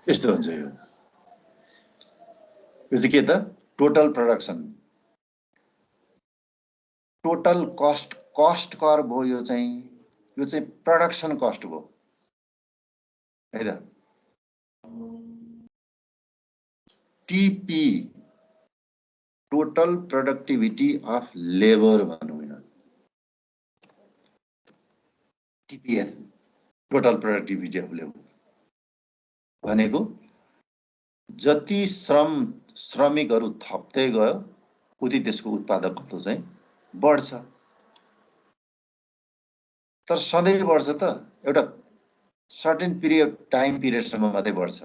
यस्तो हुन्छ यो चाहिँ के त टोटल प्रोडक्सन टोटल कस्ट कर भयो यो चाहिँ प्रोडक्सन कस्ट भयो है त TP total productivity of labour भनौँ न TPL total productivity of labour भनेको जति श्रमिकहरू थप्दै गयो उति त्यसको उत्पादकत्व चाहिँ बढ्छ तर सधैँ बढ्छ त एउटा सर्टेन टाइम पिरियडसम्म मात्रै बढ्छ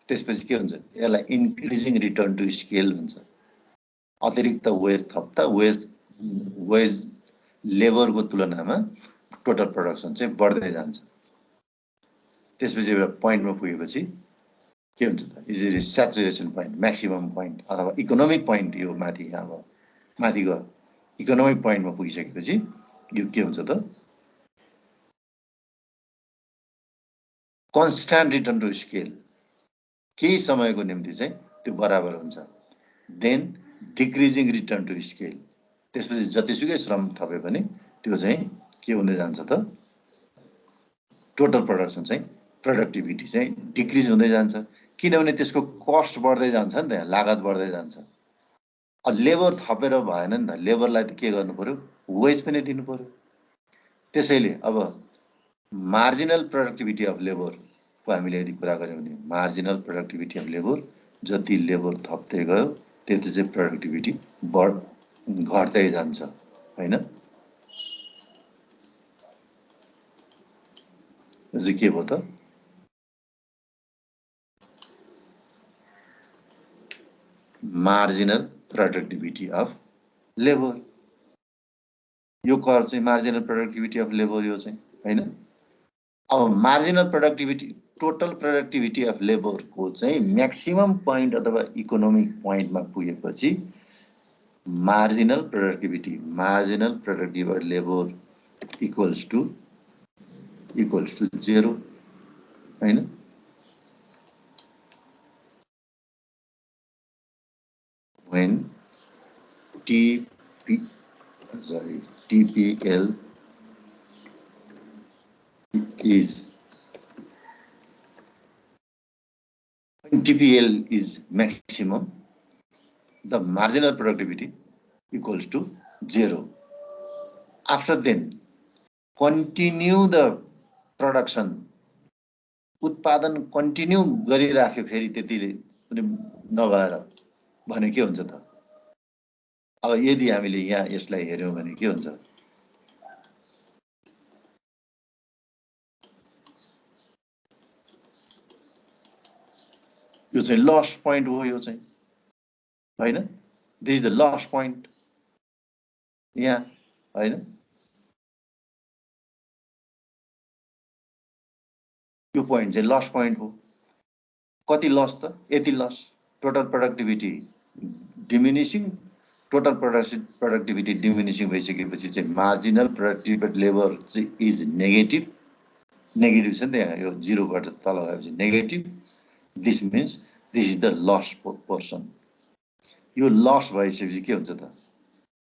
त्यसपछि के हुन्छ यसलाई इन्क्रिजिङ रिटर्न टु स्केल भन्छ अतिरिक्त वेज थप्दा वेज लेबरको तुलनामा टोटल प्रोडक्सन चाहिँ बढ्दै जान्छ त्यसपछि एउटा पोइन्टमा पुगेपछि के हुन्छ त is it saturation point maximum point अथवा इकोनोमिक पोइन्ट यो माथि अब माथि गयो इकोनोमिक पोइन्टमा पुगिसकेपछि यो के हुन्छ त कन्स्ट्यान्ट रिटर्न टु स्केल केही समयको निम्ति चाहिँ त्यो बराबर हुन्छ then decreasing return to scale त्यसपछि जतिसुकै श्रम थपे पनि त्यो चाहिँ के हुँदै जान्छ त टोटल प्रोडक्सन चाहिँ प्रोडक्टिभिटी चाहिँ डिक्रिज हुँदै जान्छ किनभने त्यसको कस्ट बढ्दै जान्छ नि त लागत बढ्दै जान्छ अब लेबर थपेर भएन नि त लेबरलाई त के गर्नु पर्यो वेज पनि दिनु पर्यो त्यसैले अब मार्जिनल प्रोडक्टिभिटी अफ लेबरको हामीले यदि कुरा गर्यौँ भने मार्जिनल प्रोडक्टिभिटी अफ लेबर जति लेबर थप्दै गयो त्यति चाहिँ प्रोडक्टिभिटी घट्दै जान्छ हैन यो चाहिँ के भयो त मार्जिनल प्रोडक्टिभिटी अफ लेबर यो कर चाहिँ मार्जिनल प्रोडक्टिभिटी अफ लेबर यो चाहिँ हैन अब marginal productivity total productivity of लेबरको चाहिँ म्याक्सिमम पोइन्ट अथवा इकोनोमिक पोइन्टमा पुगेपछि marginal productivity of labour equals to 0 हैन when TPL is maximum, the marginal productivity equals to 0. After then, continue the production. उत्पादन कन्टिन्यू गरिराख्यो फेरि त्यतिले पनि नभएर भने के हुन्छ त अब यदि हामीले यहाँ यसलाई हेर्यौं भने के हुन्छ यो चाहिँ लस्ट पोइन्ट हो यो चाहिँ हैन this is the last point यहाँ हैन यो पोइन्ट चाहिँ लस्ट पोइन्ट हो कति लस त यति loss total productivity diminishing total productivity diminishing भइसकेपछि चाहिँ मार्जिनल प्रोडक्टिभिटी लेबर चाहिँ इज नेगेटिभ छ नि त यहाँ यो 0 बाट तल गएपछि negative this means this is the lost portion यो लस भइसकेपछि के हुन्छ त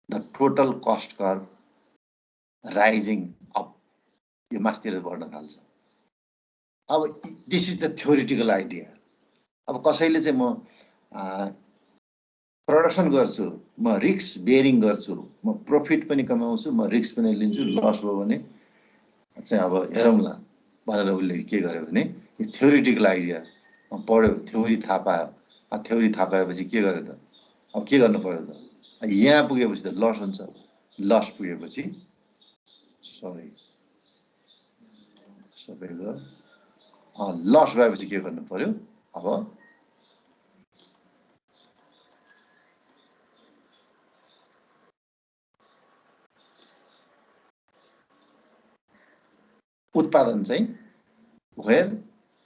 the total cost curve rising up यो मास्तिर बढ्न थाल्छ अब this is the theoretical idea अब कसैले चाहिँ म प्रोडक्सन गर्छु म रिस्क बेयरिङ गर्छु म प्रॉफिट पनि कमाउँछु म रिस्क पनि लिन्छु लस भयो भने चाहिँ अब हेरौँला भनेर उसले के गर्यो भने यो थ्योरिटिकल आइडिया पढ्यो थ्योरी थाहा पायो थ्योरी थाहा पाएपछि के गर्यो त अब के गर्नु पर्यो त यहाँ पुगेपछि त लस हुन्छ लस पुगेपछि सरी सबैको लस भएपछि के गर्नु पर्यो अब उत्पादन चाहिँ where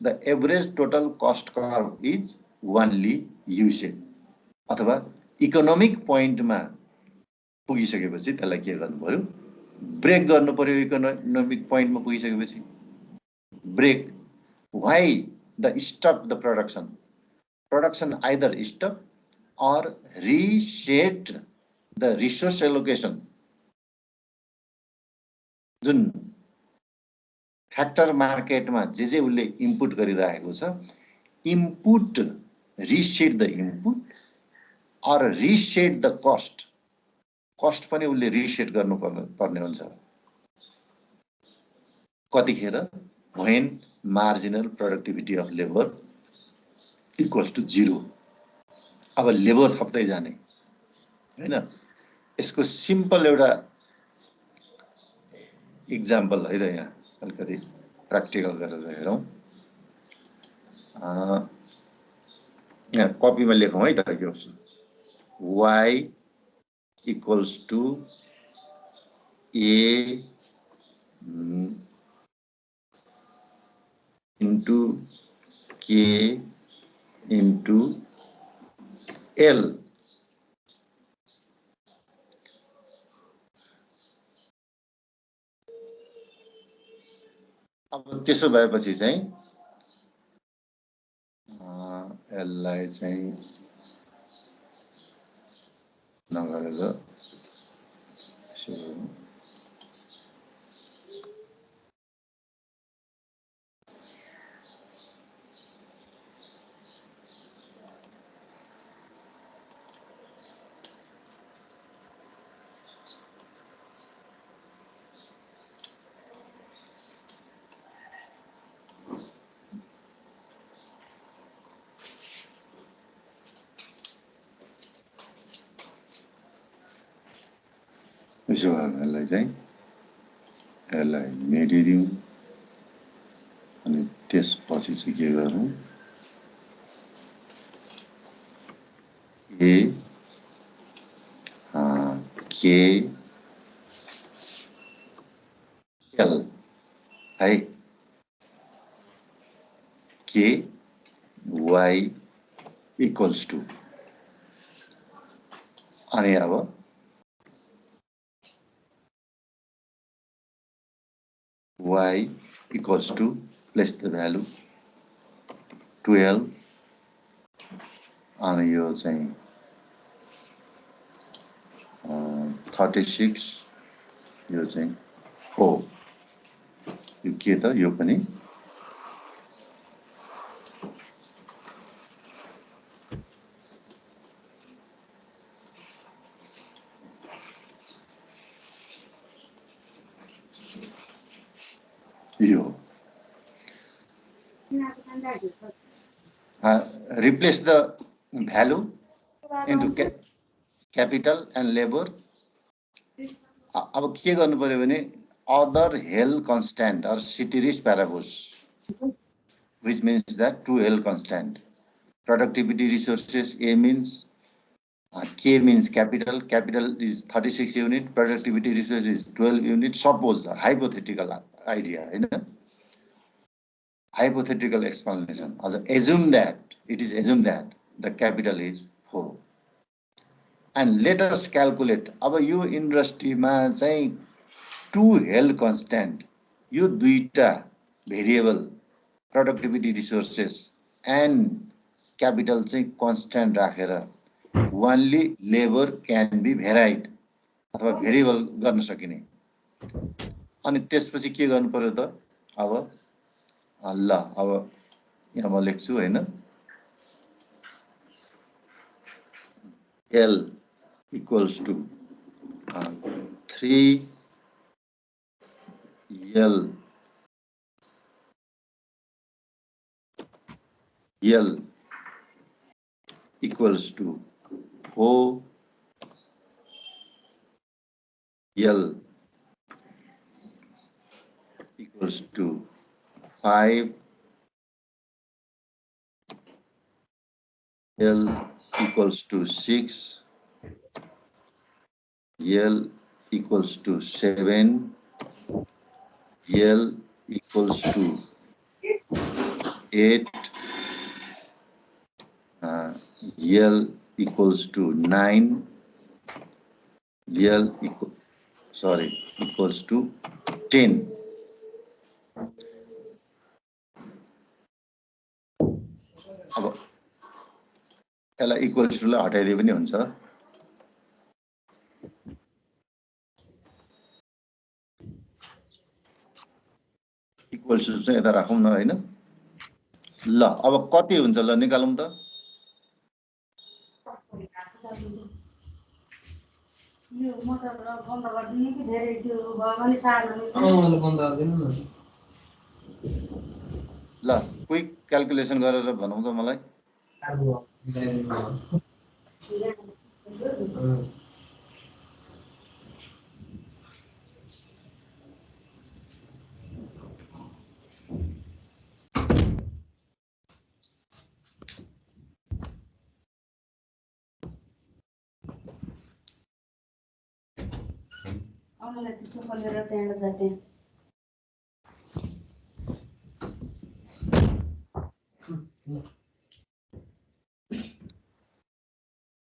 the average total cost curve is only U-shape अथवा इकोनोमिक पोइन्टमा पुगिसकेपछि त्यसलाई के गर्नु पर्यो ब्रेक गर्नु पर्यो इकोनोमिक पोइन्टमा पुगिसकेपछि break why the stop the production either stop or reset the resource allocation जुन फ्याक्टर मार्केटमा जे उसले इनपुट गरिरहेको छ input reset the input or reset the cost पनि उसले reset गर्नु पर्ने हुन्छ कतिखेर when marginal productivity of labor equals to 0 अब लेबर थप्दै जाने हैन यसको सिम्पल एउटा एक्जाम्पल है त यहाँ अलिकति प्र्याक्टिकल गरेर हेरौं यहाँ कपीमा लेखौं है त यो y equals to a into k into l अब त्यसो भएपछि चाहिँ l लाई चाहिँ नगरेर यसो गर्नलाई चाहिँ यसलाई मेटिदिउँ अनि त्यसपछि चाहिँ के गरौँ ए के एल है के वाई इक्वल्स टू अनि अब y equals to place the value 12 and यो चाहिँ 36 यो चाहिँ 4 यो के त यो पनि यो replace the value into capital and labor अब के गर्नु पर्यो भने other held constant or ceteris paribus which means that two held constant productivity resources A means K means capital is 36 unit productivity resources is 12 unit suppose the hypothetical idea हैन hypothetical explanation assume that the capital is 4 and let us calculate अब यो इन्डस्ट्रीमा चाहिँ to held constant यो दुईटा variable productivity resources and capital चाहिँ constant राखेर only labour can be भेराइड अथवा भेरिएबल गर्न सकिने अनि त्यसपछि के गर्नु पर्यो त अब ल अब यहाँ म लेख्छु हैन L equals to 3 L equals to 4 L equals to 5 L equals to 6 L equals to 7 L equals to 8 L equals to 9 L equals to 10 यसलाई इक्वल्स टुलाई हटाइदिए पनि हुन्छ। इक्वल्स टु चाहिँ यता राखौँ न हैन। ल अब कति हुन्छ ल निकालौँ त। ल क्विक क्याल्कुलेसन गरेर भनौँ त मलाई।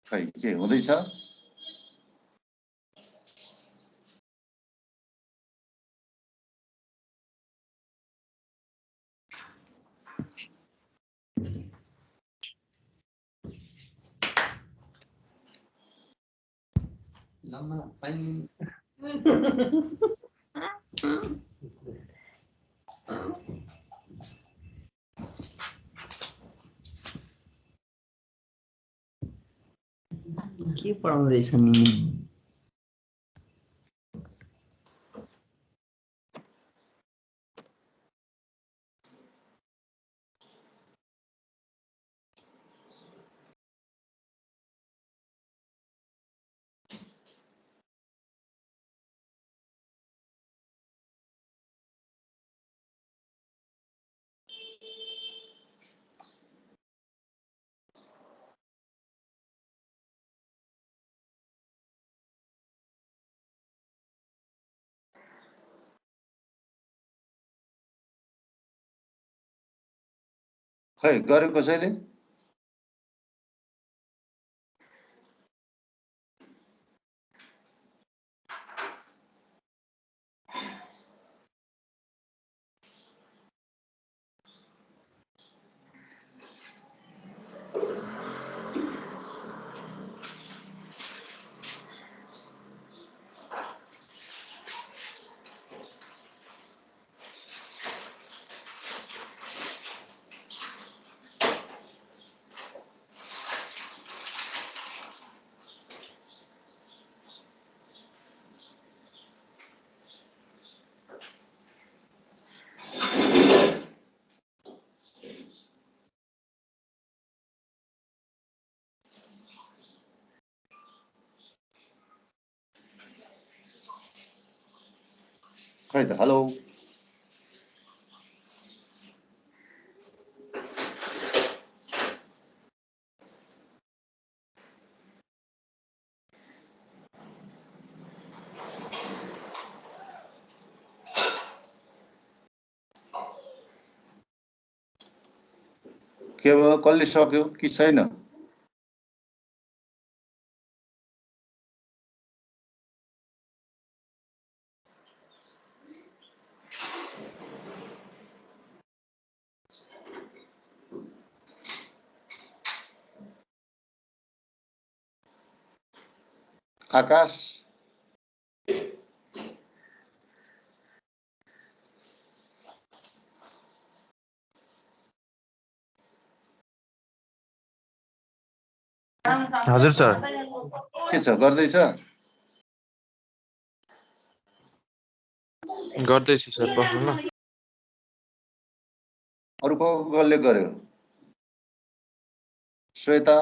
खै के हुँदैछ? लम्मा पानी के पढाउँदैछ नि? खै गर्यो कसैले? खै त हेलो। के भयो कसले सक्यो कि छैन? आकाश हजुर सर। के छ गर्दैछ? गर्दैछु सर, बस्नु ल। अरु कसले गर्यो? श्वेता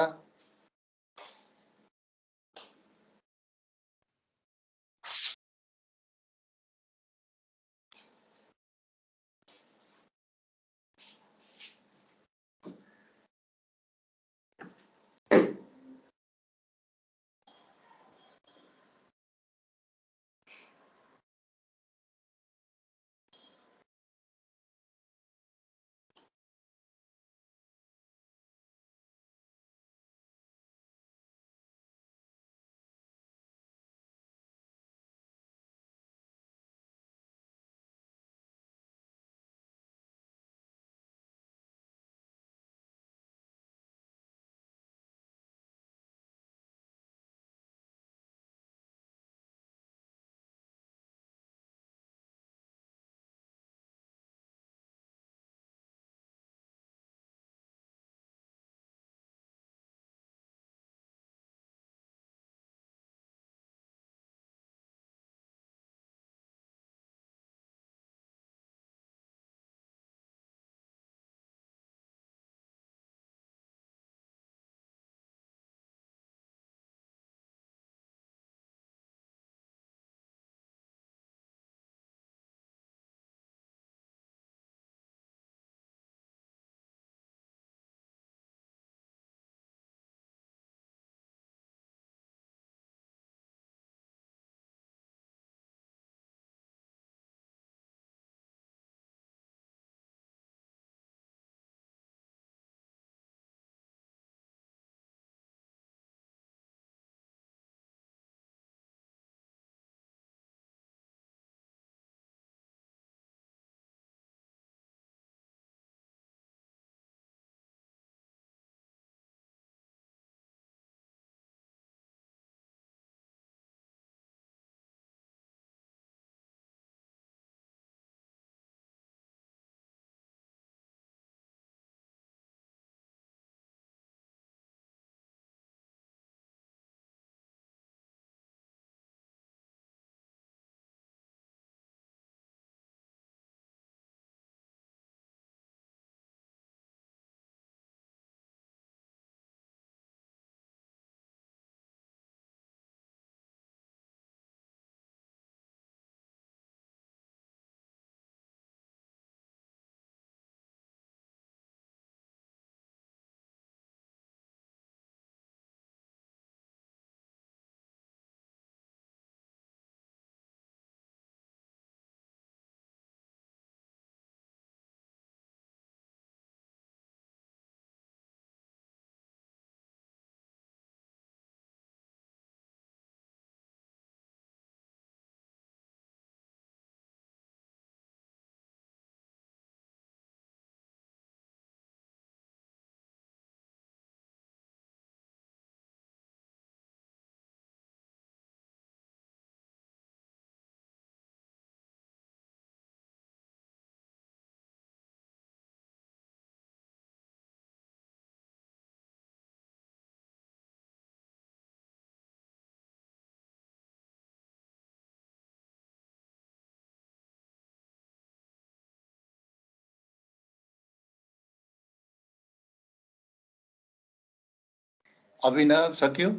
अभिनव सक्यो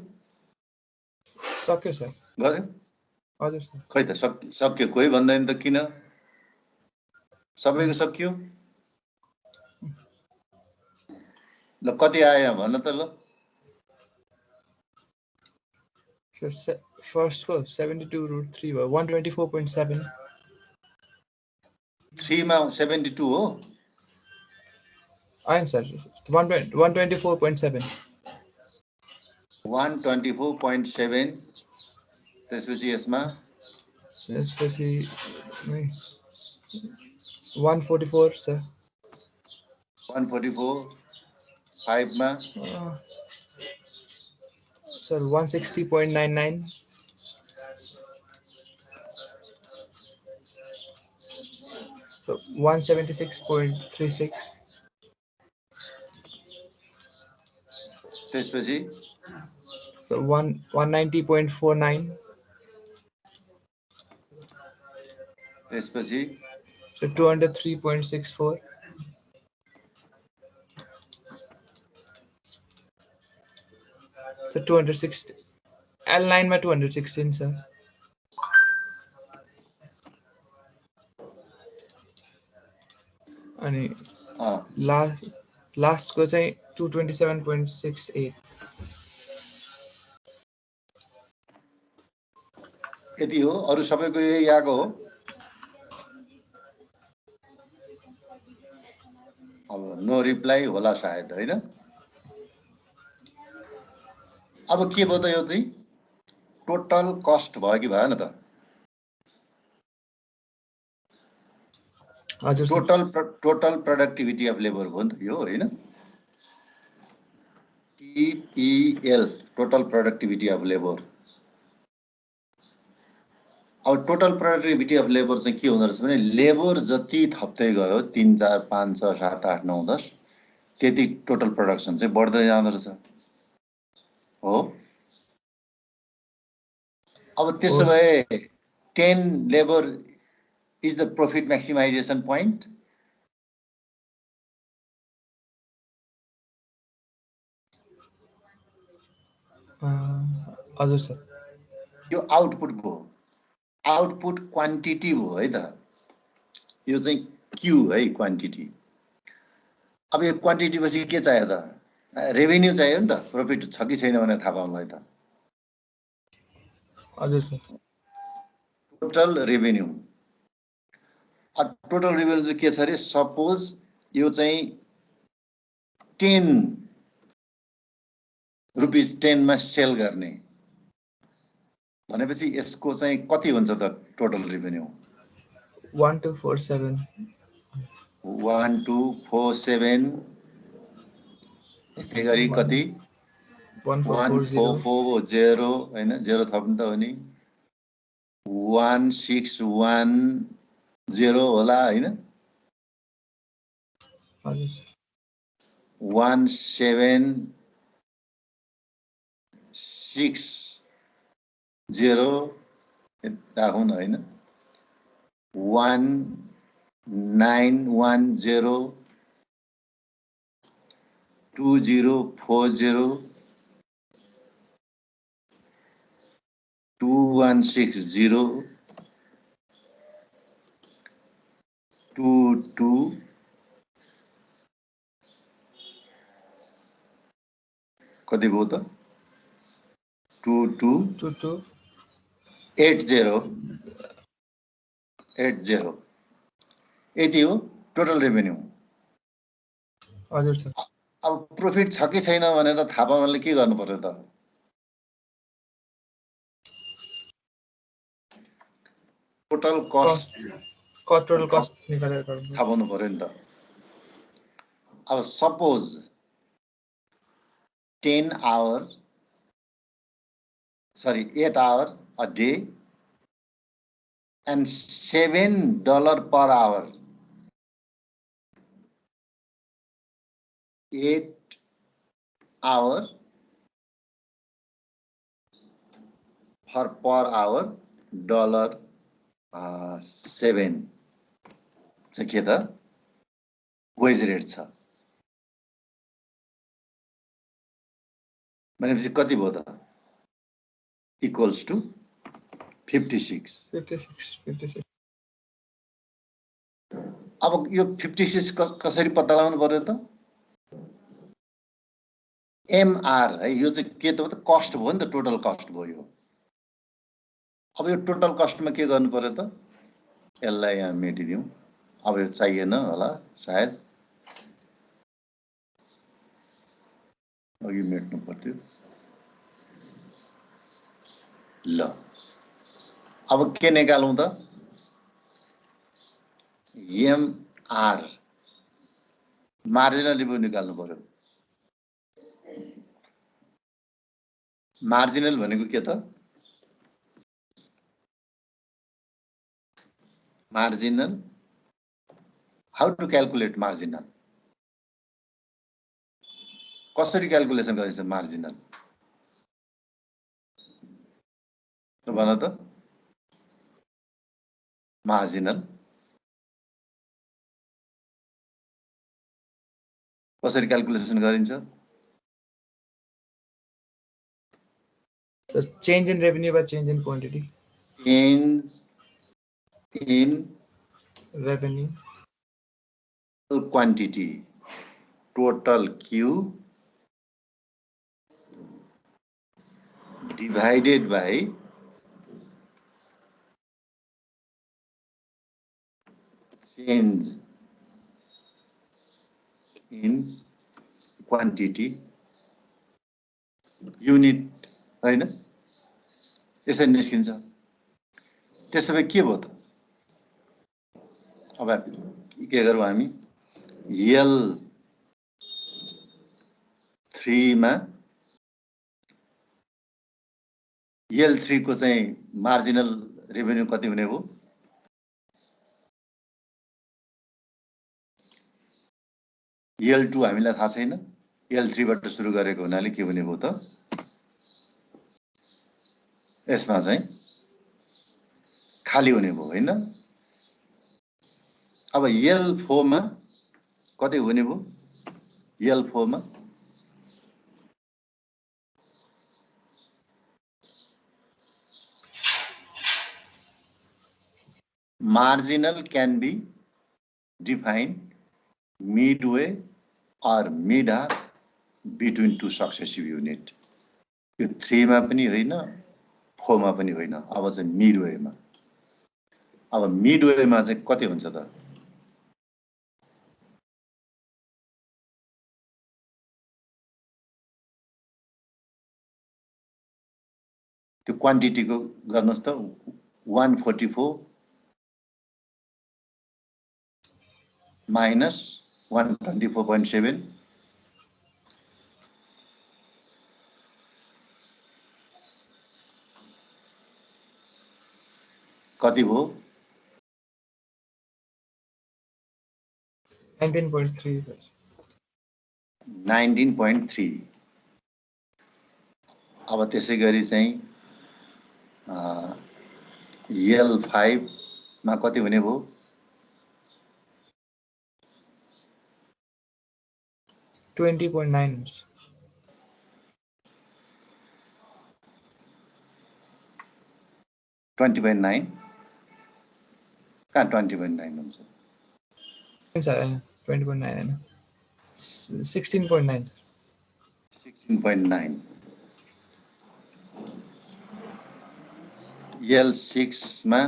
सक्यो सर गर्यो हजुर सर खै त सक्यो कोही भन्दैन त किन सबैको सकियो ल कति आयो भन्न त ल सर फर्स्ट को 72√3 भयो 124.7 3 मा 72 हो आएन सर 124.7 124.7 त्यसपछि यसमा त्यसपछि 144 सर 144 5 मा सर 160.99 so 176.36 त्यसपछि so 190.49 त्यसपछि so 203.64 so 260 L9 में 216 sir अनि लास्ट को चाहिँ 227.68 यति हो अरु सबैको यही आएको हो अब नो रिप्लाई होला सायद हैन अब के भयो त यो चाहिँ टोटल कस्ट भयो कि भएन त हजुर टोटल प्रोडक्टिभिटी अफ लेबर हो नि त यो हैन TPL total productivity of labour अब टोटल प्रोडक्टिभिटी अफ लेबर चाहिँ के हुँदो रहेछ भने लेबर जति थप्दै गयो 3 4 5 6 7 8 9 10 त्यति टोटल प्रोडक्सन चाहिँ बढ्दै जाँदो रहेछ हो अब त्यसो भए 10 labour is the profit maximization point हजुर सर यो आउटपुट भयो आउटपुट क्वान्टिटी भयो है त यो चाहिँ क्यू है क्वान्टिटी अब यो क्वान्टिटी पछि के चाहियो त रेभेन्यू चाहियो नि त प्रॉफिट छ कि छैन भनेर थाहा पाउनलाई त हजुर सर टोटल रेभेन्यू चाहिँ के छ रे सपोज यो चाहिँ 10 रुपीस 10 मा सेल गर्ने भनेपछि यसको चाहिँ कति हुन्छ त टोटल रेभेन्यू 1247 1247 यसै गरी कति 1440 हैन 0 थप्नु त हो नि 1610 होला हैन 1760 राखौँ न हैन 1910 2040 2160 22 कति भयो त 2280 यति हो टोटल रेभेन्यू हजुर सर अब प्रॉफिट छ कि छैन भनेर थाहा पाउनले के गर्नु पर्यो त टोटल कस्ट निकालेर गर्नु थाहा पाउनु पर्यो नि त अब suppose 8 hour a day and $7 per hour 8 hour per hour $7 चाहिँ के त वेज रेट छ भनेपछि कति भयो त इक्वल्स टु 56 56 अब यो 56 कसरी पत्ता लगाउनु पर्यो त एमआर है यो चाहिँ के त कस्ट भयो नि त टोटल कस्ट भयो यो अब यो टोटल कस्टमा के गर्नु पर्यो त यसलाई यहाँ मेटिदिउँ अब यो चाहिएन होला सायद अघि मेट्नु पर्थ्यो ल अब के निकालौँ त एमआर मार्जिनल रेभेन्यू निकाल्नु पर्यो मार्जिनल भनेको के त marginal how to calculate marginal कसरी क्याल्कुलेसन गरिन्छ मार्जिनल त भन त मार्जिनल कसरी क्याल्कुलेसन गरिन्छ So change in revenue by change in quantity. change in Revenue. quantity total Q divided by change in quantity unit हैन यसरी निस्किन्छ त्यसैले के भयो त अब के गरौँ हामी L3 मा L3 को चाहिँ मार्जिनल रेभेन्यू कति हुने भयो L2 हामीलाई थाहा छैन L3 बाट सुरु गरेको हुनाले के हुने भयो त यसमा चाहिँ खाली हुने भयो हैन अब L4 मा कति हुने भयो L4 मा marginal can be defined midway or mid-half between two successive unit यो 3 मा पनि होइन 4 मा पनि होइन अब चाहिँ midway मा अब midway मा चाहिँ कति हुन्छ त त्यो क्वान्टिटी को गर्नुस् त 144 minus 124.7 कति भयो 19.3. 19.3 अब त्यसै गरी चाहिँ L5 मा कति हुने भयो 20.9. 20.9 कहाँ 20.9 हुन्छ Sorry, 20.9. 16.9. 16.9 L6 मा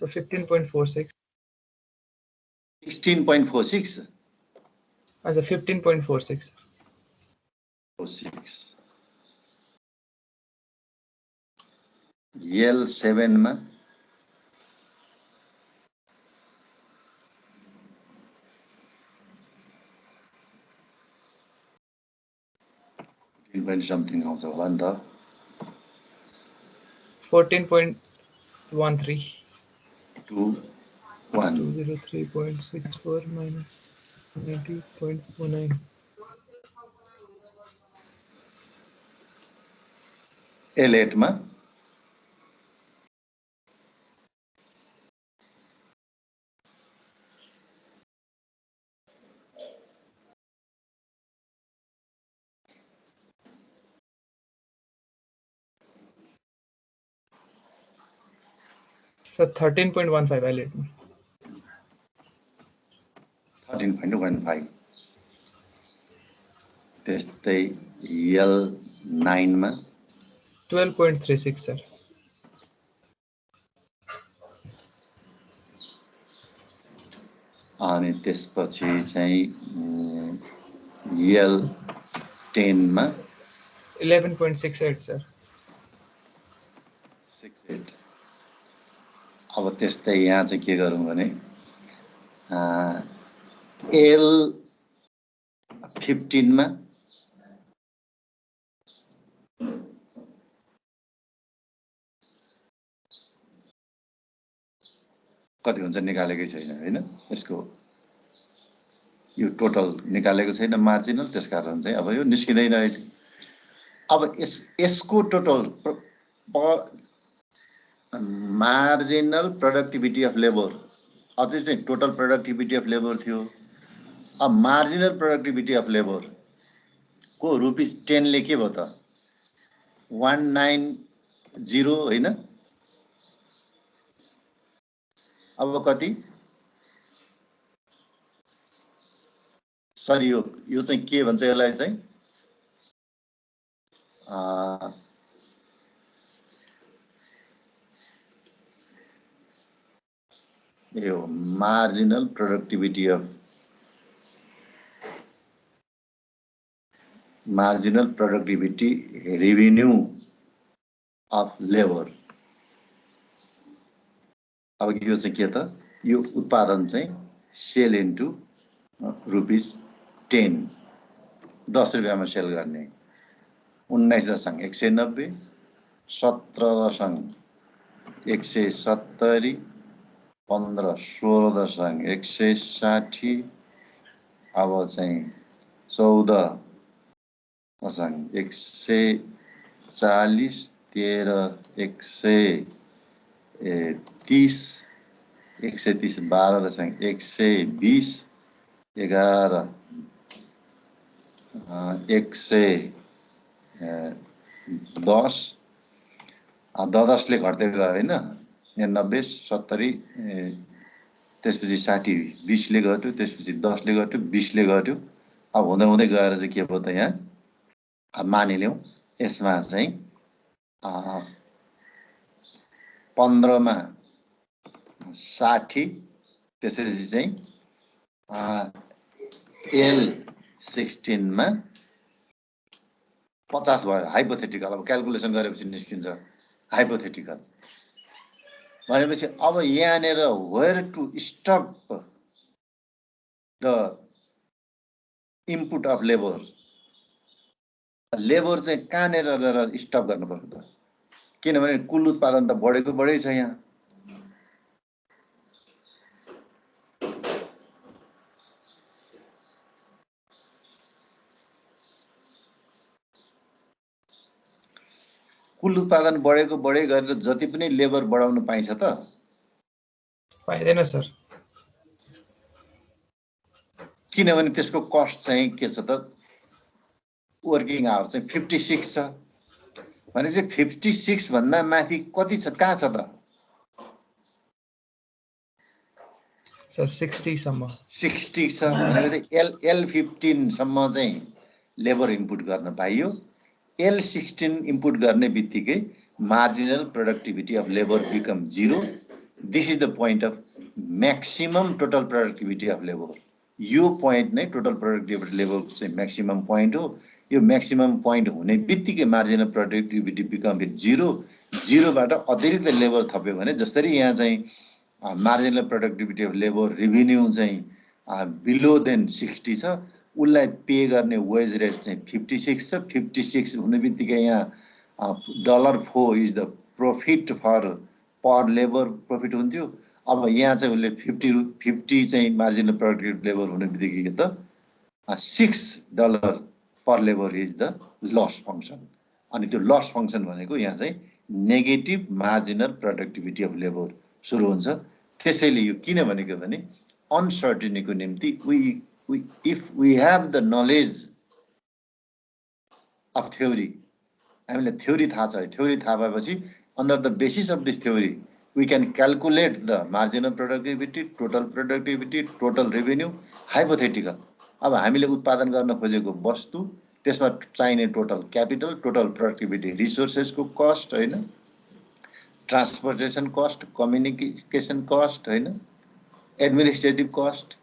So 15.46. 16.46 As a 15.46. 46 L7 मा something आउँछ होला नि त 14.13. 2 1 203.64 minus 90.49. L8 मा Sir, 13.15 valid. 13.15 त्यस्तै L9 मा 12.36, sir. अनि त्यसपछि चाहिँ L10 मा 11.68, sir. 68 अब त्यस्तै यहाँ चाहिँ के गरौँ भने L15 मा कति हुन्छ निकालेकै छैन हैन यसको यो टोटल निकालेको छैन मार्जिनल त्यसकारण चाहिँ अब यो निस्किदैन अहिले अब यसको total marginal productivity of labour अझै चाहिँ टोटल प्रोडक्टिभिटी अफ लेबर थियो अब मार्जिनल प्रोडक्टिभिटी अफ लेबर को ₹10 ले के भयो त 190 हैन अब कति सरी यो चाहिँ के भन्छ यसलाई चाहिँ यो marginal productivity revenue of labour अब यो चाहिँ के त यो उत्पादन चाहिँ सेल इन्टु ₹10 10 रुपैयाँमा सेल गर्ने 19.190 17.170 15-16.160 अब चाहिँ 14.140 13.130 130 12.120 11 110 10 ले घट्दै गयो हैन यहाँ 90 70 त्यसपछि 60 20 ले घट्यो त्यसपछि 10 ले घट्यो 20 ले घट्यो अब हुँदै हुँदै गएर चाहिँ के भयो त यहाँ अब मानिलियौ यसमा चाहिँ 15 मा 60 त्यसपछि चाहिँ L16 मा 50 भयो हाइपोथेटिकल अब क्याल्कुलेसन गरेपछि निस्किन्छ हाइपोथेटिकल भनेपछि अब यहाँनेर where to stop the input of labour चाहिँ कहाँनेर गएर स्टप गर्नु पर्यो त किनभने कुल उत्पादन त बढेको बढै छ यहाँ कुल उत्पादन बढेको बढै गरेर जति पनि लेबर बढाउन पाइन्छ त पाइदैन सर किनभने त्यसको कस्ट चाहिँ के छ त वर्किङ आवर चाहिँ 56 छ भने चाहिँ 56 भन्दा माथि कति छ कहाँ छ त सर 60 सम्म 60 छ भनेपछि L15 सम्म चाहिँ लेबर इनपुट गर्न पाइयो L16 इनपुट गर्ने बित्तिकै marginal productivity of labour become 0 this is the point of maximum total productivity of labour यो पोइन्ट नै टोटल प्रोडक्टिभिटी लेभलको चाहिँ मैक्सिमम पोइन्ट हो यो मैक्सिमम पोइन्ट हुने बित्तिकै मार्जिनल प्रोडक्टिभिटी बिकम 0 बाट अतिरिक्त लेबर थप्यो भने जसरी यहाँ चाहिँ marginal productivity of labour revenue चाहिँ बिलो देन 60 छ उसलाई पे गर्ने वेज रेट चाहिँ 56 छ 56 हुने बित्तिकै यहाँ $4 is the profit for per labour profit हुन्थ्यो अब यहाँ चाहिँ उसले 50 चाहिँ मार्जिनल प्रोडक्टिभिटी लेबर हुने बित्तिकै त $6 per labour is the loss function अनि त्यो लस फंक्शन भनेको यहाँ चाहिँ negative marginal productivity of labour सुरु हुन्छ त्यसैले यो किन भनेको भने अनसर्टेनिटीको निम्ति if we have the knowledge of theory, हामीले थ्योरी थाहा छ थ्योरी थाहा भएपछि under the basis of this theory we can calculate the marginal productivity, total productivity, total revenue, hypothetical. अब हामीले उत्पादन गर्न खोजेको वस्तु, त्यसमा चाहिने टोटल क्यापिटल, टोटल प्रोडक्टिभिटी, रिसोर्सेसको कस्ट हैन, ट्रान्सपोर्टेसन कस्ट, कम्युनिकेसन कस्ट हैन, एडमिनिस्ट्रेटिभ कस्ट,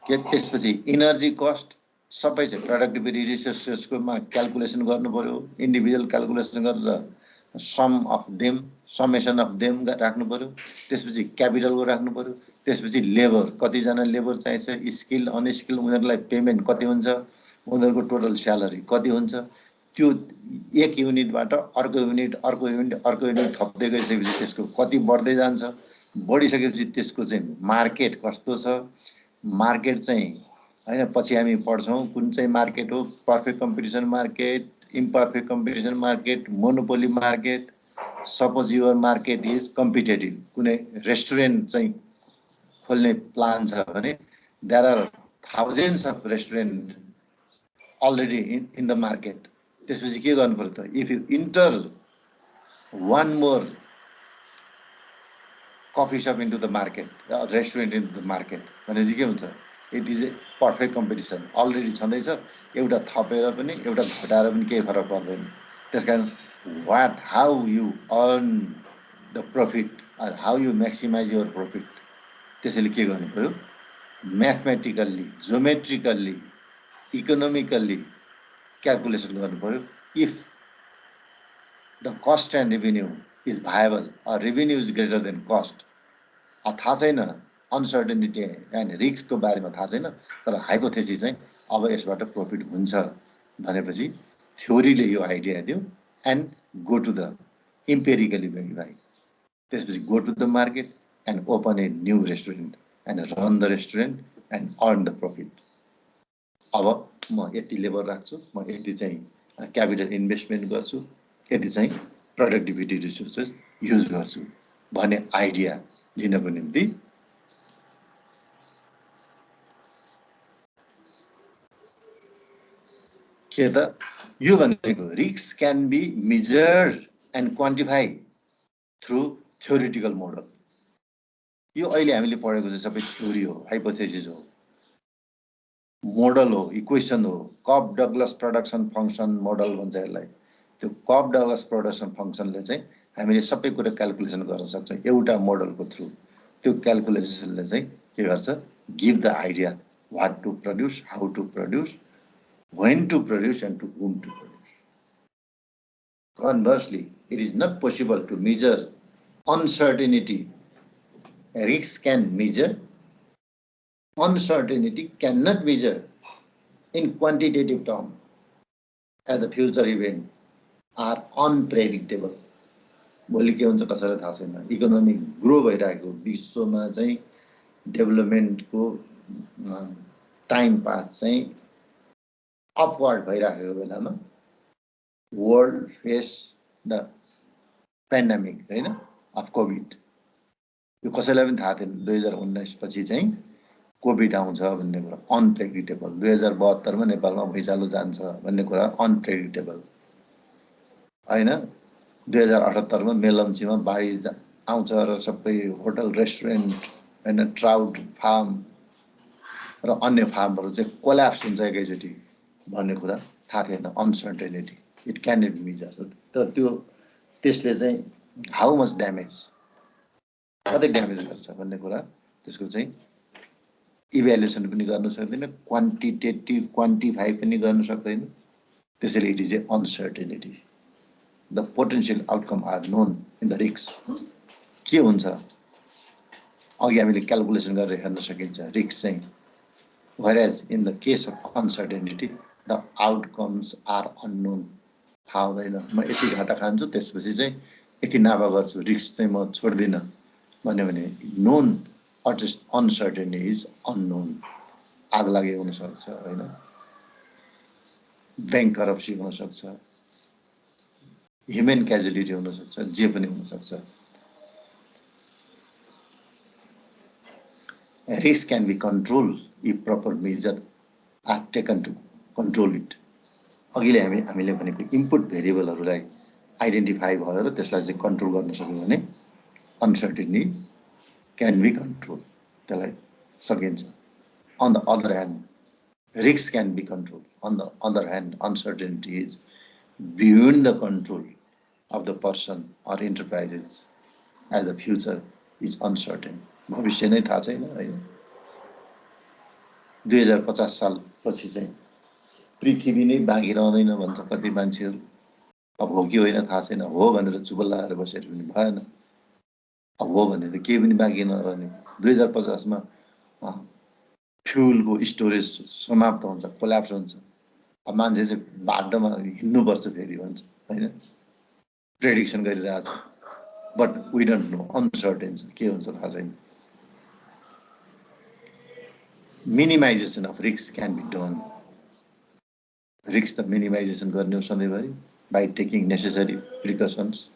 त्यसपछि इनर्जी कस्ट, सबै चाहिँ प्रोडक्टिभिटी रिसोर्सेसको मा क्याल्कुलेसन गर्नु पर्यो, इन्डिभिजुअल क्याल्कुलेसन गरेर sum of them, summation of them राख्नु पर्यो, त्यसपछि क्यापिटलको राख्नु पर्यो, त्यसपछि लेबर, कतिजना लेबर चाहिन्छ, स्किल अनस्किल, उनीहरूलाई पेमेन्ट कति हुन्छ, उनीहरूको टोटल स्यालेरी कति हुन्छ, त्यो एक युनिटबाट अर्को युनिट, अर्को युनिट, अर्को युनिट थप्दै गइसकेपछि त्यसको कति बढ्दै जान्छ, बढिसकेपछि त्यसको चाहिँ मार्केट कस्तो छ, मार्केट चाहिँ हैन पछि हामी पढ्छौँ कुन चाहिँ मार्केट हो, perfect competition market, imperfect competition market, monopoly market. Suppose your market is competitive, कुनै रेस्टुरेन्ट चाहिँ खोल्ने प्लान छ भने there are thousands of restaurant already in the market. त्यसपछि के गर्नु पर्यो त, if you enter one more coffee shop into the market, restaurant into the market, भनेपछि के हुन्छ, it is a perfect competition. Already छँदैछ, एउटा थपेर पनि एउटा घटाएर पनि केही फरक पर्दैन. त्यसकारण how you earn the profit or how you maximize your profit, त्यसैले के गर्नु पर्यो, mathematically, geometrically, economically calculation गर्नु पर्यो. If the cost and revenue is viable or revenue is greater than cost, थाहा छैन, अनसर्टेनिटी एन्ड रिस्कको बारेमा थाहा छैन, तर हाइपोथेसिस चाहिँ अब यसबाट प्रॉफिट हुन्छ भनेपछि थ्योरीले यो आइडिया दियो and go to the empirically verify. त्यसपछि go to the market and open a new restaurant and run the restaurant and earn the profit. अब म यति लेबर राख्छु, म यति चाहिँ क्यापिटल इन्भेस्टमेन्ट गर्छु, यति चाहिँ प्रोडक्टिभिटी रिसोर्सेस युज गर्छु भन्ने आइडिया लिनको निम्ति के त यो भनेको risk can be measured and quantify through theoretical model. यो अहिले हामीले पढेको चाहिँ सबै थ्योरी हो, हाइपोथेसिस हो, मोडल हो, इक्वेसन हो. Cup Douglas production function model भन्छ यसलाई. त्यो कप डगलस प्रोडक्सन फंक्सनले चाहिँ हामीले सबै कुरा क्याल्कुलेसन गर्न सक्छौँ एउटा मोडलको थ्रु. त्यो क्याल्कुलेसनले चाहिँ के गर्छ, give the idea what to produce, how to produce, when to produce and to whom to produce. Conversely, it is not possible to measure uncertainty. Risks can measure, uncertainty cannot measure in quantitative term, as the future event are unpredictable. भोलि के हुन्छ कसैलाई थाहा छैन. Economic grow भइरहेको विश्वमा चाहिँ डेभलपमेन्टको time path चाहिँ अपवर्ड भइरहेको बेलामा वर्ल्ड फेस द पेन्डेमिक हैन अफ कोभिड. यो कसैलाई पनि थाहा थिएन 2019 पछि चाहिँ कोभिड आउँछ भन्ने कुरा अनप्रेडिक्टेबल. 2072 मा नेपालमा भुइँचालो जान्छ भन्ने कुरा अनप्रेडिक्टेबल हैन. 2078 मा मेलम्चीमा बाढी आउँछ र सबै होटल रेस्टुरेन्ट हैन ट्राउट फार्म र अन्य फार्महरु चाहिँ कोल्याप्स हुन्छ एकैचोटि भन्ने कुरा थाहा थिएन. Uncertainty it can not be measure. तर त्यो त्यसले चाहिँ हाउ मच ड्यामेज, कति ड्यामेज गर्छ भन्ने कुरा त्यसको चाहिँ इभ्यालुएसन पनि गर्न सक्दैन, क्वान्टिटेटिभ क्वान्टिफाई पनि गर्न सक्दैन. त्यसैले it is a uncertainty. The potential outcome are known in the risk. के हुन्छ अघि हामीले क्याल्कुलेसन गरेर हेर्न सकिन्छ रिस्क चाहिँ. whereas in the case of uncertainty the outcomes are unknown. थाहा हुँदैन, म यति घाटा खान्छु त्यसपछि चाहिँ यति नाफा गर्छु, रिस्क चाहिँ म छोड्दिन भन्यो भने नोन अटलिस्ट अनसर्टेनिटी इज अननोन. आग लागे हुन सक्छ हैन, बैंक करप्सी हुन सक्छ, ह्युमन क्याजुअलिटी हुन सक्छ, जे पनि हुन सक्छ. Risk can be controlled if proper measures are taken to control it. अघिले हामीले भनेको इनपुट भेरिएबलहरुलाई आइडेन्टिफाई भयो र त्यसलाई चाहिँ कन्ट्रोल गर्न सक्यो भने अनसर्टेनिटी क्यान बी कन्ट्रोल, त्यसलाई सकिन्छ। On the other hand risk can be control, on the other hand uncertainty is beyond the control of the person or enterprises as the future is uncertain. भविष्य नै थाहा छैन होइन। 2050 सालपछि चाहिँ पृथ्वी नै बाँकी रहँदैन भन्छ कति मान्छेहरू। अब हो कि होइन थाहा छैन, हो भनेर चुप लगाएर बसेर पनि भएन। अब हो भने त केही पनि बाँकी नरहने। 2050 मा फ्युलको स्टोरेज समाप्त हुन्छ, कोल्याप्स हुन्छ। अब मान्छे चाहिँ बाटोमा हिँड्नुपर्छ फेरि भन्छ होइन, प्रेडिक्सन गरिरहेछ। But we don't know, uncertain छ, के हुन्छ थाहा छैन। Minimization of risk can be done. Risk त मिनिमाइजेसन गर्ने हो सधैँभरि by taking necessary precautions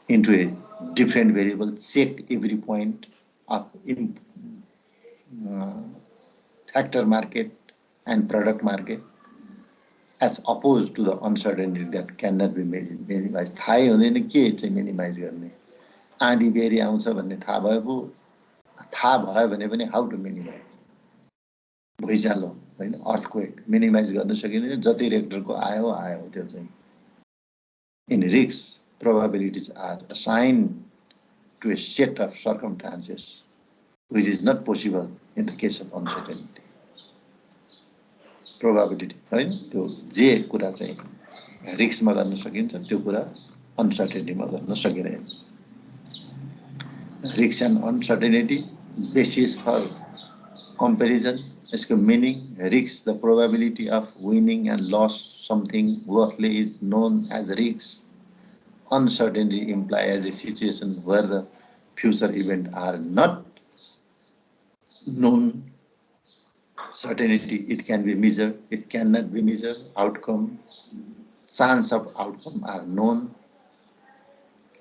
into a different variable, check every point of factor market and product market as opposed to the uncertainty that cannot be minimized. थाहै हुँदैन के चाहिँ minimise गर्ने। आँधी बेरी आउँछ भन्ने थाहा भयो भने पनि हाउ टु मिनिमाइज। भुइँचालो होइन, अर्थक्वेक मिनिमाइज गर्न सकिँदैन, जति रेक्टरको आयो त्यो चाहिँ। In risk probabilities are assigned to a set of circumstances which is not possible in the case of uncertainty. Probability होइन, त्यो जे कुरा चाहिँ रिस्कमा गर्न सकिन्छ त्यो कुरा अनसर्टेनिटीमा गर्न सकिँदैन। Risk and uncertainty basis for comparison. इसको meaning, risk, the probability of winning and loss something worthily is known as risk. Uncertainty implies a situation where the future events are not known. Certainty, it can be measured, it cannot be measured. Outcome, chance of outcome are known,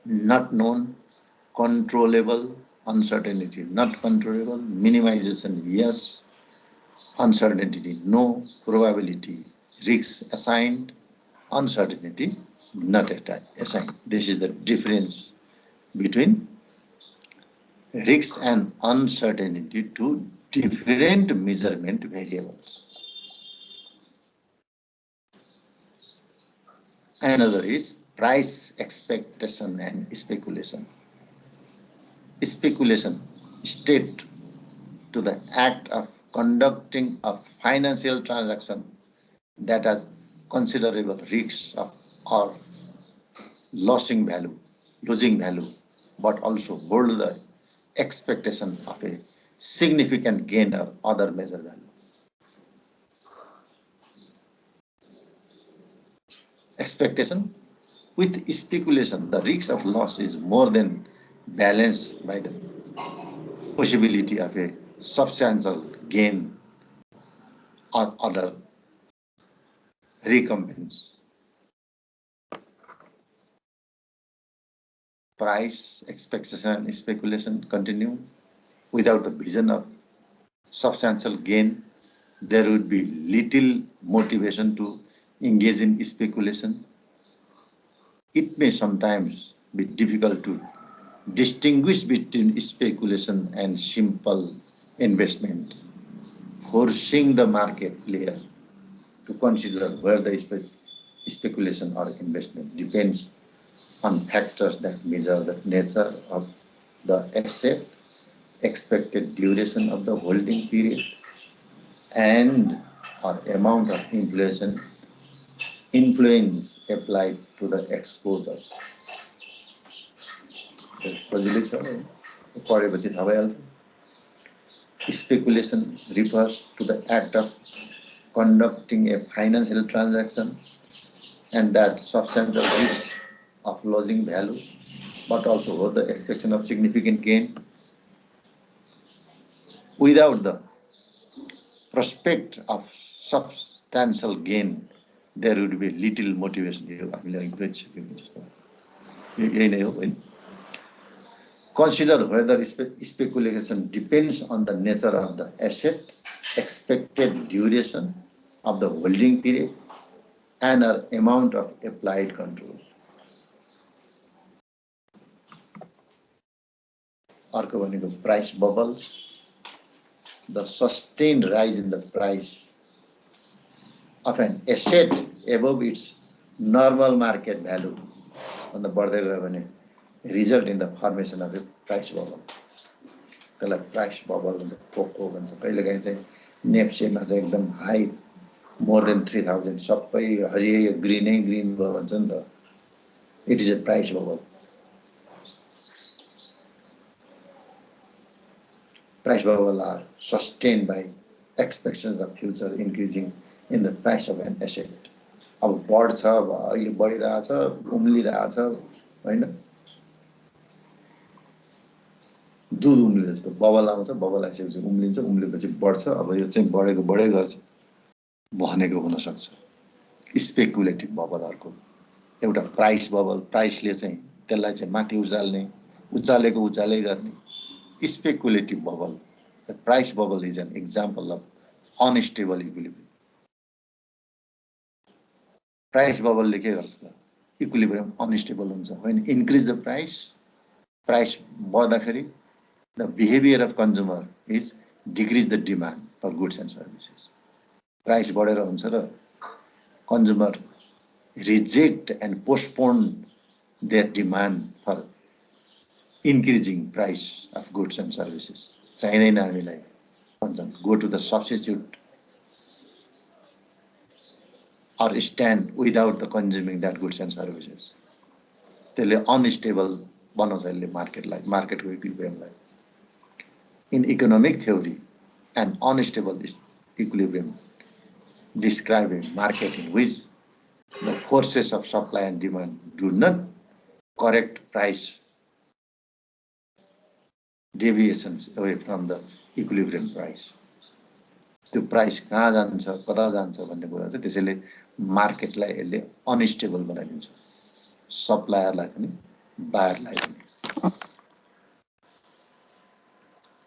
not known. Controllable, uncertainty, not controllable. Minimization, yes. Uncertainty, no. Probability, risk assigned. Uncertainty, not assigned. This is the difference between risk and uncertainty, two different measurement variables. Another is price expectation and speculation. Speculation, state to the act of conducting a financial transaction that has considerable risks of or losing value, but also hold the expectation of a significant gain or other measure value. Expectation with speculation, the risk of loss is more than balanced by the possibility of a substantial gain or other recompense. Price expectation and speculation continue. Without the vision of substantial gain, there would be little motivation to engage in speculation. It may sometimes be difficult to distinguish between speculation and simple investment, forcing the market player to consider where the speculation or investment depends on factors that measure the nature of the asset, expected duration of the holding period, and or amount of influence applied to the exposure. Speculation refers to the act of conducting a financial transaction and that substantial risk of losing value, but also the expectation of significant gain. Without the prospect of substantial gain, there would be little motivation. Consider whether speculation depends on the nature of the asset, expected duration of the holding period, and our amount of applied control. अर्को भनेको price bubbles, the sustained rise in the price of an asset above its normal market value भन्दा बढ्दै गयो भने result in the formation of a price bubble. त्यसलाई price bubble भन्छ, Coca भन्छ। कहिलेकाहीँ चाहिँ नेप्सेमा चाहिँ एकदम हाई more than 3000 सबै हरियो ग्रिनै ग्रिन भयो भन्छ नि त। It is a price bubble. Price bubble are sustained by expectations of future increasing in the price of an asset. अब बढ्छ, अब अहिले बढिरहेछ, उम्लिरहेछ हैन। दूध उम्ले जस्तो बबल आउँछ, बबल आइसकेपछि उम्लिन्छ, उम्लेपछि बढ्छ। अब यो चाहिँ बढेको बढै गर्छ भनेको हुन सक्छ। स्पेकुलेटिभ बबल अर्को एउटा प्राइस बबल, प्राइसले चाहिँ त्यसलाई चाहिँ माथि उचाल्ने, उचालेको उचालै गर्ने। Speculative bubble. The price bubble is an example of unstable equilibrium. Price bubble ले के गर्छ त? Equilibrium unstable हुन्छ। When increase the price बढ्दाखेरि the behavior of consumer is decrease the demand for goods and services. Price बढेर हुन्छ र consumer reject and postpone their demand for increasing price of goods and services. चाहिँदैन हामीलाई भन्छन्, go to the substitute or stand without the consuming that goods and services. त्यसले unstable बनाउँछ यसले मार्केटलाई, मार्केटको इक्विलिब्रियमलाई। In economic theory, an unstable equilibrium describe a market in which the forces of supply and demand do not correct price deviations away from the equilibrium price. त्यो price कहाँ जान्छ, कता जान्छ भन्ने कुरा चाहिँ त्यसैले मार्केटलाई यसले अनस्टेबल बनाइदिन्छ, सप्लायरलाई पनि बायरलाई पनि।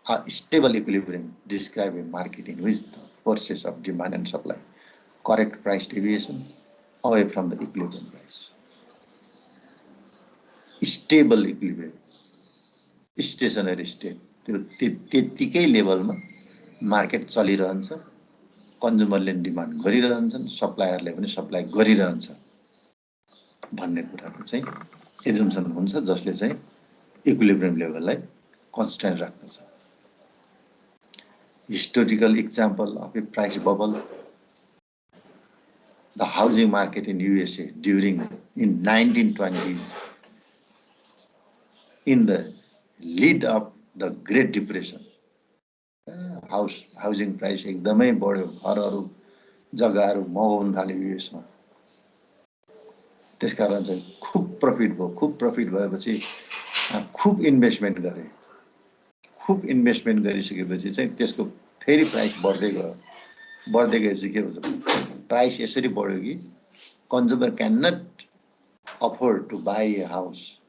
A stable equilibrium describe a market in which the forces of demand and supply correct price deviation away from the equilibrium price. Stable equilibrium, stationery state, त्यो त्यतिकै लेभलमा मार्केट चलिरहन्छ, कन्ज्युमरले डिमान्ड गरिरहन्छन्, सप्लायरले पनि सप्लाई गरिरहन्छ भन्ने कुराको चाहिँ एजम्सन हुन्छ, जसले चाहिँ इक्विलिब्रियम लेभललाई कन्स्ट्यान्ट राख्दछ। Historical example of A price bubble, the housing market in USA during in 1920s, in the lead up the Great Depression. Housing price एकदमै बढ्यो, घरहरू जग्गाहरू महँगो हुन थाल्यो युएसमा। त्यसकारण चाहिँ खूब प्रफिट भयो। खूब प्रफिट भएपछि खूब इन्भेस्टमेन्ट गरे। खूब इन्भेस्टमेन्ट गरिसकेपछि चाहिँ त्यसको फेरि प्राइस बढ्दै गयो। बढ्दै गएपछि के हुन्छ, प्राइस यसरी बढ्यो कि consumer can not afford to buy a house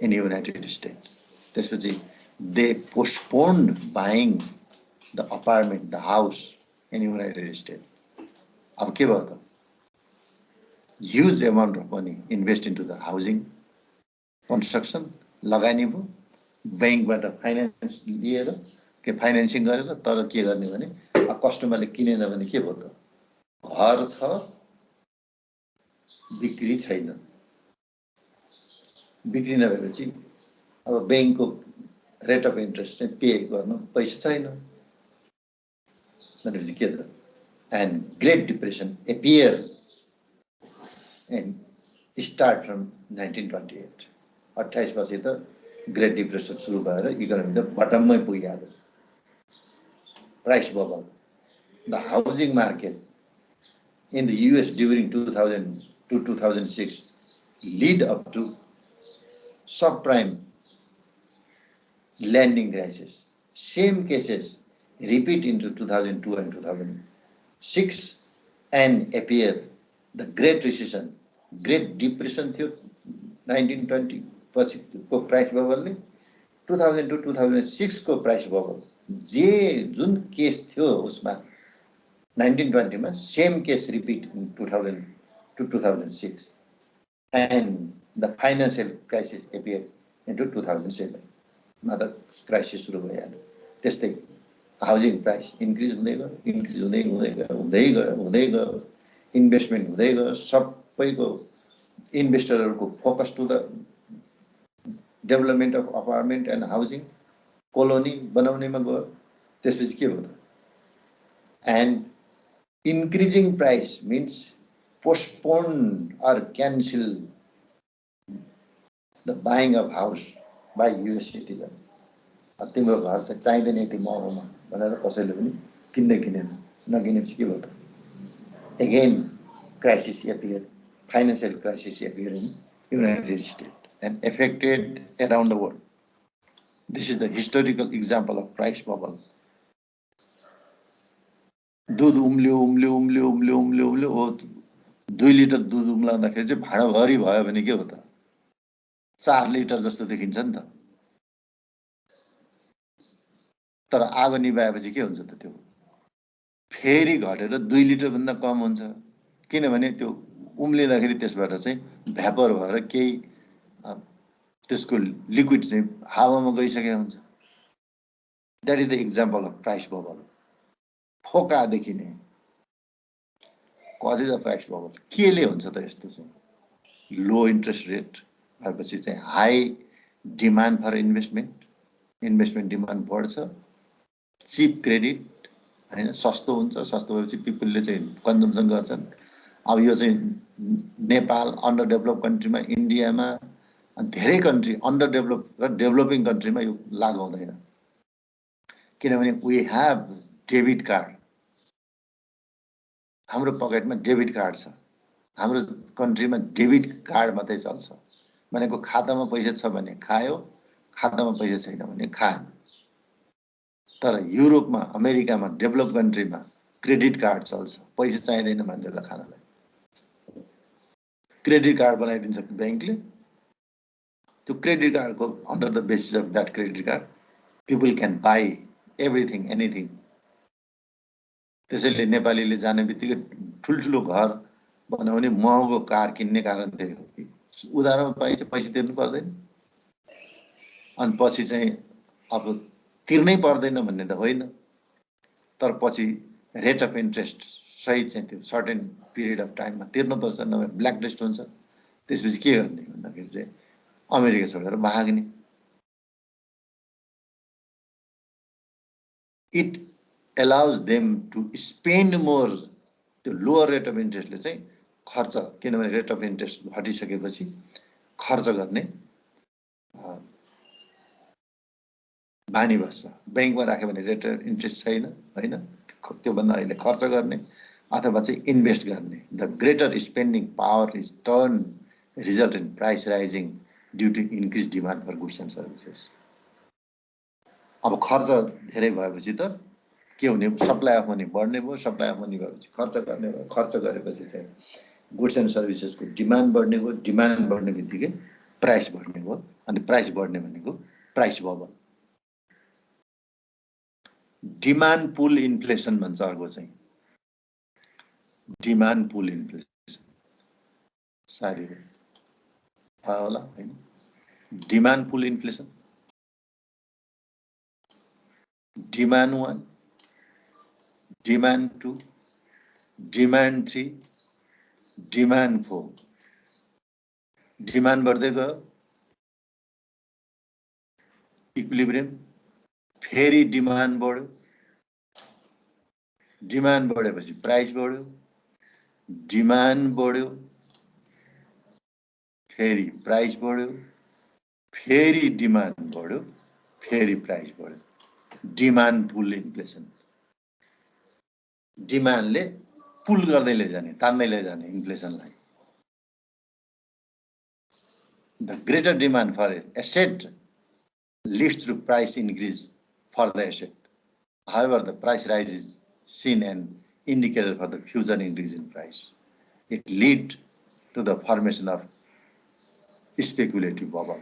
in United States. त्यसपछि they postponed buying the apartment, the house in United States. अब के भयो त? Huge amount of money invest into the housing, construction, लगानी भयो, बैंकबाट फाइनेन्स लिएर के financing गरेर, तर के गर्ने भने कस्टमरले किनेन भने के भयो त? घर छ, बिक्री छैन। बिक्री नभएपछि अब बैंकको रेट अफ इन्ट्रेस्ट चाहिँ पे गर्नु पैसा छैन भनेपछि के त? And great depression appear and start from 1928। 28 पछि त ग्रेट डिप्रेसन सुरु भएर इकोनोमी त बटममै पुगिहाल्यो। Price bubble, the housing market in the US during 2000 to 2006 lead up to subprime lending crisis. Same cases repeat into 2002 and 2006 and appear the Great Recession. Great Depression थियो 1920 पछि को price बबलले 2002 2006 को price bubble जे जुन case थियो उसमा 1920 मा same case repeat in 2000 to 2006 and the financial crisis appeared into 2007 मा त क्राइसिस सुरु भइहाल्यो त्यस्तै हाउसिङ प्राइस इन्क्रिज हुँदै गयो इन्भेस्टमेन्ट हुँदै गयो सबैको इन्भेस्टरहरूको focus to the development of apartment and housing colony बनाउनेमा गयो त्यसपछि के भयो त and increasing price means postpone or cancel the buying of house by US citizen. तिम्रो घर चाहिँ चाहिँदैन यति महँगोमा भनेर कसैले पनि किनेन नकिनेपछि के भयो त again crisis appeared, financial crisis appeared in United States and affected around the world. This is the historical example of price bubble. दूध उम्ल्यो ओ 2 लिटर दूध उम्लाउँदाखेरि चाहिँ भाँडाभरि भयो भने के हो त 4 लिटर जस्तो देखिन्छ नि त तर आगो निभाएपछि के हुन्छ त त्यो फेरि घटेर 2 लिटर भन्दा कम हुन्छ किनभने त्यो उम्लिँदाखेरि त्यसबाट चाहिँ भ्यापर भएर केही त्यसको लिक्विड चाहिँ हावामा गइसकेको हुन्छ that is the example of price bubble फोका देखिने cause is a price bubble केले हुन्छ त यस्तो चाहिँ लो इन्ट्रेस्ट रेट भएपछि चाहिँ high demand for investment demand बढ्छ चिप क्रेडिट हैन सस्तो हुन्छ सस्तो भएपछि पिपलले चाहिँ कन्जम्सन गर्छन् अब यो चाहिँ नेपाल अन्डर डेभलप कन्ट्रीमा इन्डियामा धेरै कन्ट्री अन्डर डेभलप र डेभलपिङ कन्ट्रीमा यो लागु हुँदैन किनभने वी हैव डेबिट कार्ड हाम्रो पकेटमा डेबिट कार्ड छ हाम्रो कन्ट्रीमा डेबिट कार्ड मात्रै चल्छ भनेको खातामा पैसा छ भने खायो खातामा पैसा छैन भने खाएन तर युरोपमा अमेरिकामा डेभलप कन्ट्रीमा क्रेडिट कार्ड चल्छ पैसा चाहिँदैन मान्छेलाई खानालाई क्रेडिट कार्ड बनाइदिन्छ बैंकले त्यो क्रेडिट कार्डको under the basis of that credit card people can by everything anything त्यसैले नेपालीले जाने बित्तिकै ठुल्ठुलो घर बनाउने महँगो कार किन्ने कारण त्यही हो कि उधारमा पैसा तिर्नु पर्दैन अनि पछि चाहिँ अब तिर्नै पर्दैन भन्ने त होइन तर पछि रेट अफ इन्ट्रेस्ट सहित चाहिँ त्यो सर्टेन पिरियड अफ टाइममा तिर्नुपर्छ नभए ब्ल्याक लिस्ट हुन्छ त्यसपछि के गर्ने भन्दाखेरि चाहिँ अमेरिका छोडेर भाग्ने it allows them to spend more त्यो लोअर रेट अफ इन्ट्रेस्टले चाहिँ खर्च किनभने रेट अफ इन्ट्रेस्ट घटिसकेपछि खर्च गर्ने बानी बस्छ बैंकमा राख्यो भने रेट अफ इन्ट्रेस्ट छैन हैन त्योभन्दा अहिले खर्च गर्ने अथवा चाहिँ इन्भेस्ट गर्ने the greater spending power is turn result in price rising due to increase demand for goods and services अब खर्च धेरै भएपछि त के हुने सप्लाई अफ मनी बढ्ने भयो सप्लाई अफ मनी भएपछि खर्च गर्ने भयो खर्च गरेपछि चाहिँ गुड्स एन्ड सर्भिसेसको डिमान्ड बढ्ने भयो डिमान्ड बढ्ने बित्तिकै प्राइस बढ्ने भयो अनि प्राइस बढ्ने भनेको price bubble demand pull inflation भन्छ अर्को चाहिँ डिमान्ड पुल इन्फ्लेसन सारी थाहा होला हैन demand pull inflation demand 1 demand 2 demand 3 demand 4 demand बढ्दै गयो इक्विलिब्रियम फेरि डिमान्ड बढ्यो डिमान्ड बढेपछि प्राइस बढ्यो डिमान्ड बढ्यो फेरि प्राइस बढ्यो फेरि डिमान्ड बढ्यो फेरि प्राइस बढ्यो डिमान्ड पुल इन्फ्लेसन डिमान्डले पुल गर्दै लैजाने तान्दै लैजाने इन्फ्लेसनलाई the greater demand for asset leads to price increase for the asset. However, the price rise is seen an indicator for the future increase in price. It leads to the formation of speculative bubble.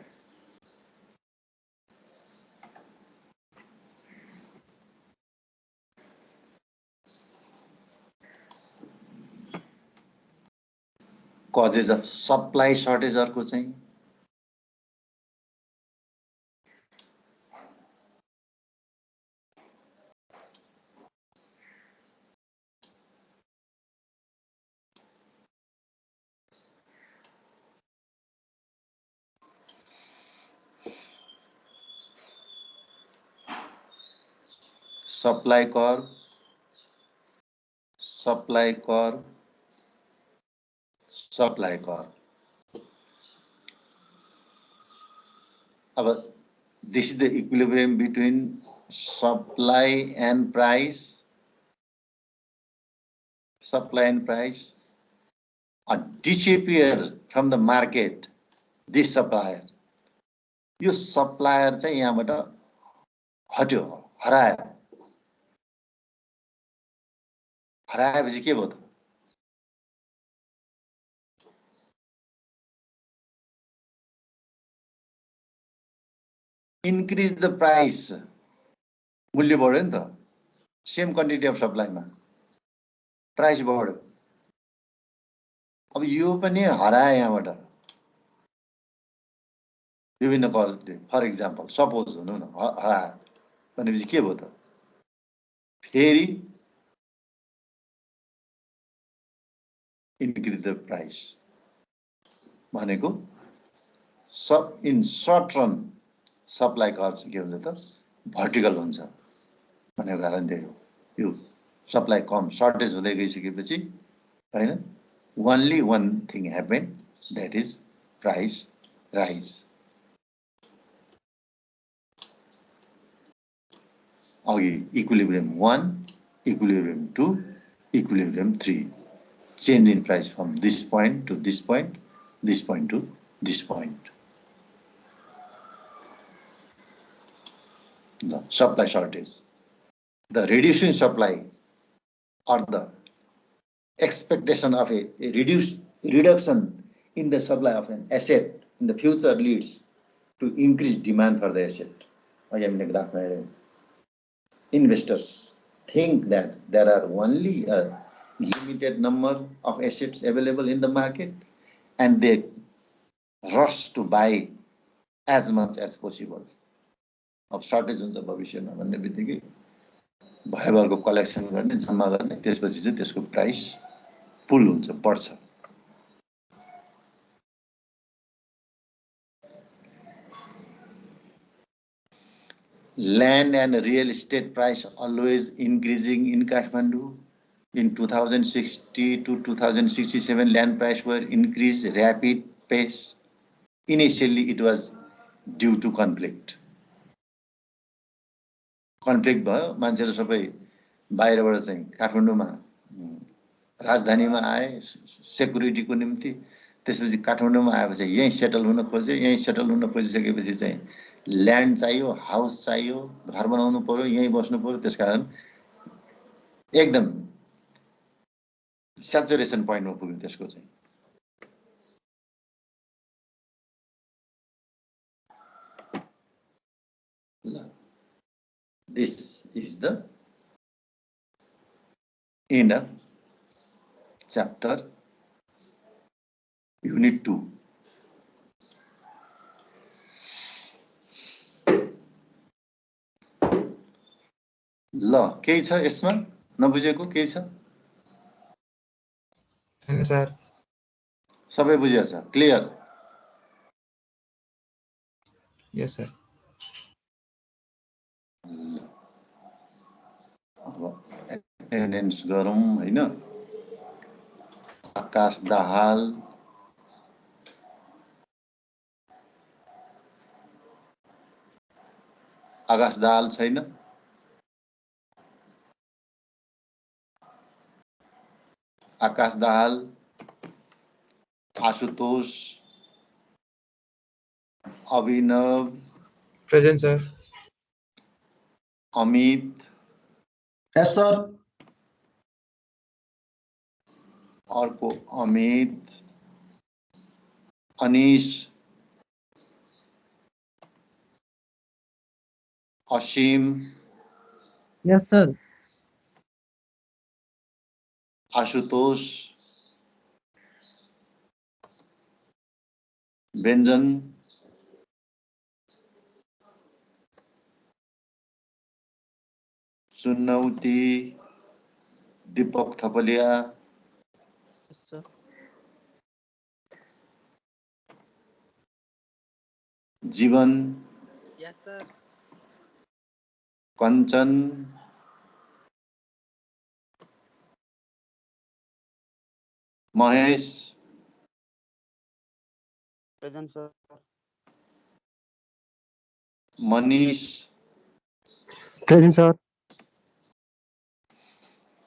Causes of supply shortage अर्को चाहिँ supply curve supply curve supply curve अब this is the equilibrium between supply and price disappear from the market this supplier यो supplier चाहिँ यहाँबाट हट्यो हरायो हराएपछि के भयो त increase the price मूल्य बढ्यो नि त सेम क्वान्टिटी अफ सप्लाईमा प्राइस बढ्यो अब यो पनि हरायो यहाँबाट विभिन्न कजले फर एक्जाम्पल सपोज हुनु न हरायो भनेपछि के भयो त फेरि increase the price भनेको in short run supply curve के हुन्छ त भर्टिकल हुन्छ भनेको कारण त्यही हो यो सप्लाई कम सर्टेज हुँदै गइसकेपछि हैन only one thing happened that is price rise अघि equilibrium 1 equilibrium 2 equilibrium 3 change in price from this point to this point this point to this point the supply shortage the reducing supply or the expectation of a reduction in the supply of an asset in the future leads to increased demand for the asset. Investors think that there are only a limited number of assets available in the market and they rush to buy as much as possible. अब shortage हुन्छ भविष्यमा भन्ने बित्तिकै भएभरको collection गर्ने जम्मा गर्ने त्यसपछि चाहिँ त्यसको प्राइस पुल हुन्छ बढ्छ land and real estate price always increasing in Kathmandu in 2060 to 2067 land price were increased rapid pace initially it was due to conflict भयो मान्छेहरु सबै बाहिरबाट चाहिँ काठमाडौँमा राजधानीमा आए सेक्युरिटीको निम्ति त्यसपछि काठमाडौँमा आएपछि यही सेटल हुन खोजे यही सेटल हुन खोजिसकेपछि चाहिँ ल्यान्ड चाहियो हाउस चाहियो घर बनाउनु पर्यो यही बस्नु पर्यो त्यसकारण एकदम स्याचुरेसन पोइन्टमा पुग्यो त्यसको चाहिँ This is the end of chapter unit 2. ल केही छ यसमा नबुझेको केही छ हैन सर सबै बुझिया छ क्लियर यस सर अब एटेन्डेन्स गरौँ हैन आकाश दाहाल छैन आकाश दाहाल आशुतोष अभिनव प्रेजेंट सर अमित यस सर अर्को अमित अनिश असीम यस सर आशुतोष व्यञ्जन सुनौती दीपक थपलिया Yes, sir. जीवन Yes, sir. Kanchan Mahesh Present, sir. Manish Present, sir.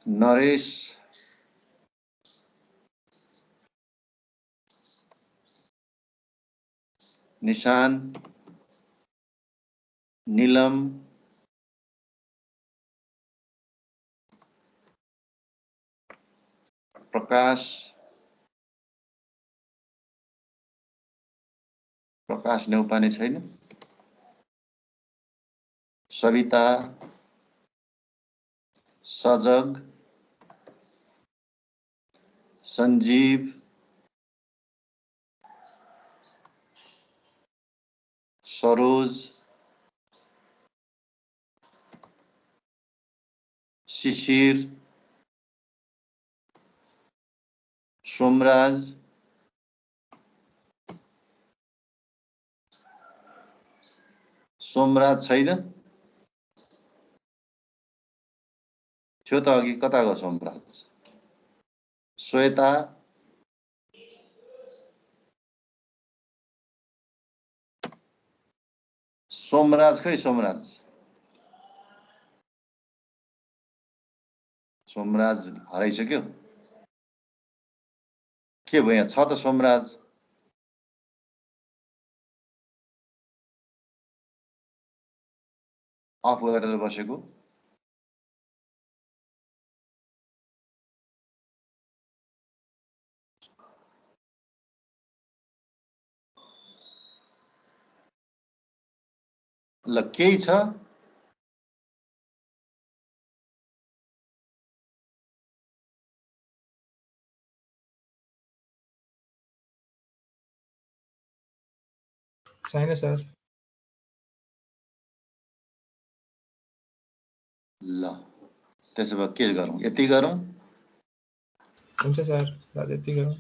Naresh निशान नीलम प्रकाश प्रकाश नेउपाने छैन सविता सजग सञ्जीव सरोज शिशिर सोमराज सोमराज छैन थियो त अघि कता गयो सोमराज श्वेता सोमराज खै सोमराज सोमराज हराइसक्यो के भयो यहाँ छ त सोमराज अफ गरेर बसेको ल केही छ छैन सर ल त्यसो भए के गरौँ यति गरौँ हुन्छ सर ल त्यति गरौँ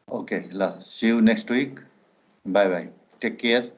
ओके ल see you next week bye bye take care